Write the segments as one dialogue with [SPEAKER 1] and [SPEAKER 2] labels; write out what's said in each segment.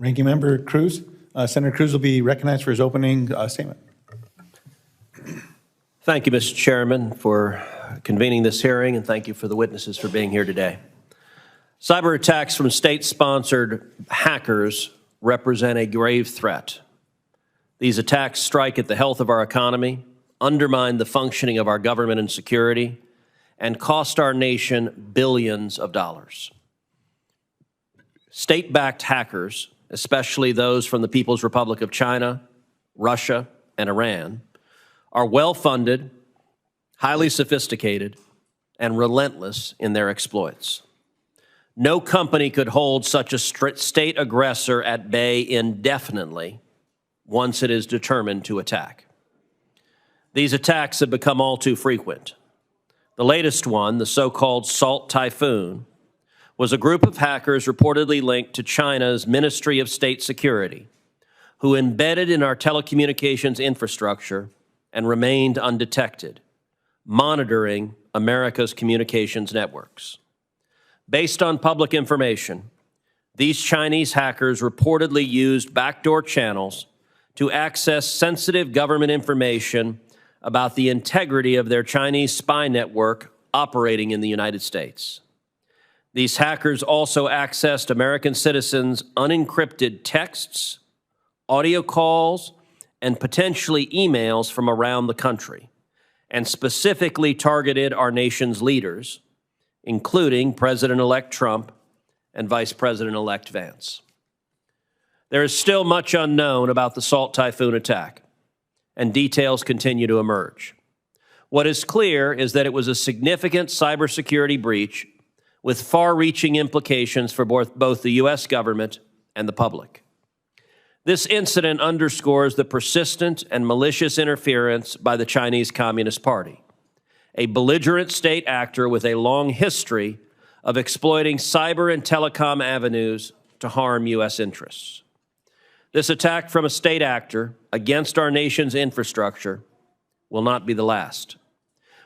[SPEAKER 1] Ranking Member Cruz. Senator Cruz will be recognized for his opening statement.
[SPEAKER 2] Thank you, Mr. Chairman, for convening this hearing, and thank you for the witnesses for being here today. Cyber attacks from state-sponsored hackers represent a grave threat. These attacks strike at the health of our economy, undermine the functioning of our government and security, and cost our nation billions of dollars. State-backed hackers, especially those from the People's Republic of China, Russia, and Iran, are well-funded, highly sophisticated, and relentless in their exploits. No company could hold such a state aggressor at bay indefinitely once it is determined to attack. These attacks have become all too frequent. The latest one, the so-called Salt Typhoon, was a group of hackers reportedly linked to China's Ministry of State Security, who embedded in our telecommunications infrastructure and remained undetected, monitoring America's communications networks. Based on public information, these Chinese hackers reportedly used backdoor channels to access sensitive government information about the integrity of their Chinese spy network operating in the United States. These hackers also accessed American citizens' unencrypted texts, audio calls, and potentially emails from around the country, and specifically targeted our nation's leaders, including President-elect Trump and Vice President-elect Vance. There is still much unknown about the Salt Typhoon attack, and details continue to emerge. What is clear is that it was a significant cybersecurity breach with far-reaching implications for both the U.S. government and the public. This incident underscores the persistent and malicious interference by the Chinese Communist Party, a belligerent state actor with a long history of exploiting cyber and telecom avenues to harm U.S. interests. This attack from a state actor against our nation's infrastructure will not be the last.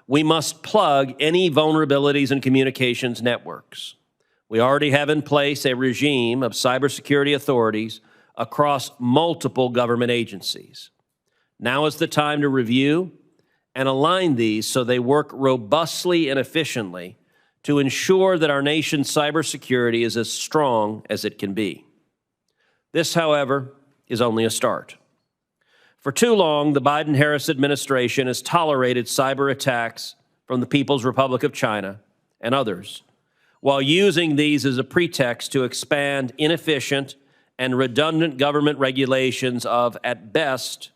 [SPEAKER 2] We must plug any vulnerabilities in communications networks. We already have in place a regime of cybersecurity authorities across multiple government agencies. Now is the time to review and align these so they work robustly and efficiently to ensure that our nation's cybersecurity is as strong as it can be. This, however, is only a start. For too long, the Biden-Harris administration has tolerated cyber attacks from the People's Republic of China and others, while using these as a pretext to expand inefficient and redundant government regulations of, at best,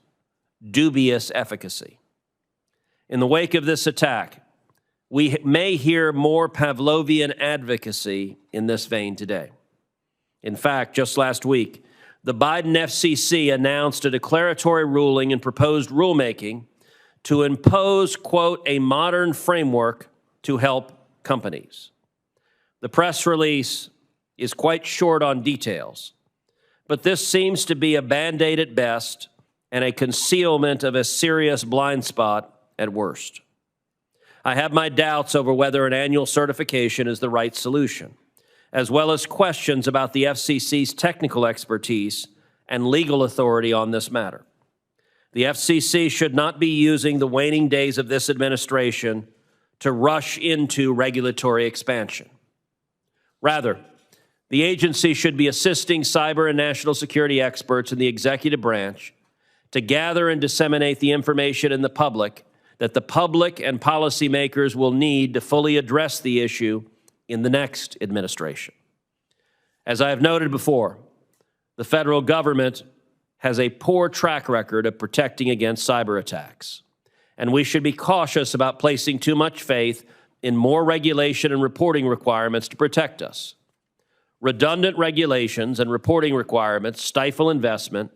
[SPEAKER 2] dubious efficacy. In the wake of this attack, we may hear more Pavlovian advocacy in this vein today. In fact, just last week, the Biden FCC announced a declaratory ruling and proposed rulemaking to impose, quote, a modern framework to help companies. The press release is quite short on details, but this seems to be a Band-Aid at best and a concealment of a serious blind spot at worst. I have my doubts over whether an annual certification is the right solution, as well as questions about the FCC's technical expertise and legal authority on this matter. The FCC should not be using the waning days of this administration to rush into regulatory expansion. Rather, the agency should be assisting cyber and national security experts in the executive branch to gather and disseminate the information in the public that the public and policymakers will need to fully address the issue in the next administration. As I have noted before, the federal government has a poor track record of protecting against cyber attacks, and we should be cautious about placing too much faith in more regulation and reporting requirements to protect us. Redundant regulations and reporting requirements stifle investment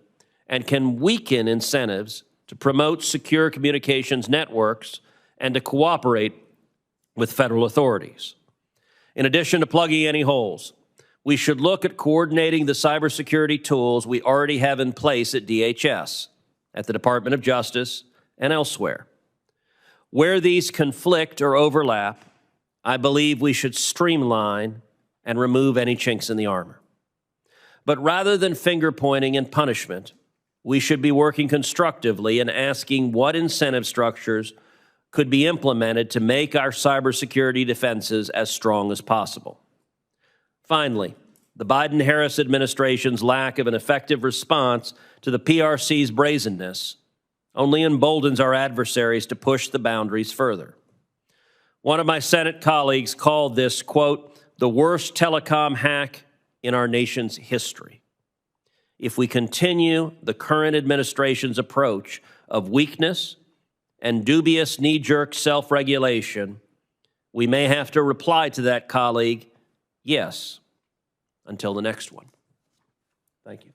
[SPEAKER 2] and can weaken incentives to promote secure communications networks and to cooperate with federal authorities. In addition to plugging any holes, we should look at coordinating the cybersecurity tools we already have in place at DHS, at the Department of Justice, and elsewhere. Where these conflict or overlap, I believe we should streamline and remove any chinks in the armor. But rather than finger-pointing and punishment, we should be working constructively and asking what incentive structures could be implemented to make our cybersecurity defenses as strong as possible. Finally, the Biden-Harris administration's lack of an effective response to the PRC's brazenness only emboldens our adversaries to push the boundaries further. One of my Senate colleagues called this, quote, the worst telecom hack in our nation's history. If we continue the current administration's approach of weakness and dubious knee-jerk self-regulation, we may have to reply to that colleague, yes, until the next one. Thank you.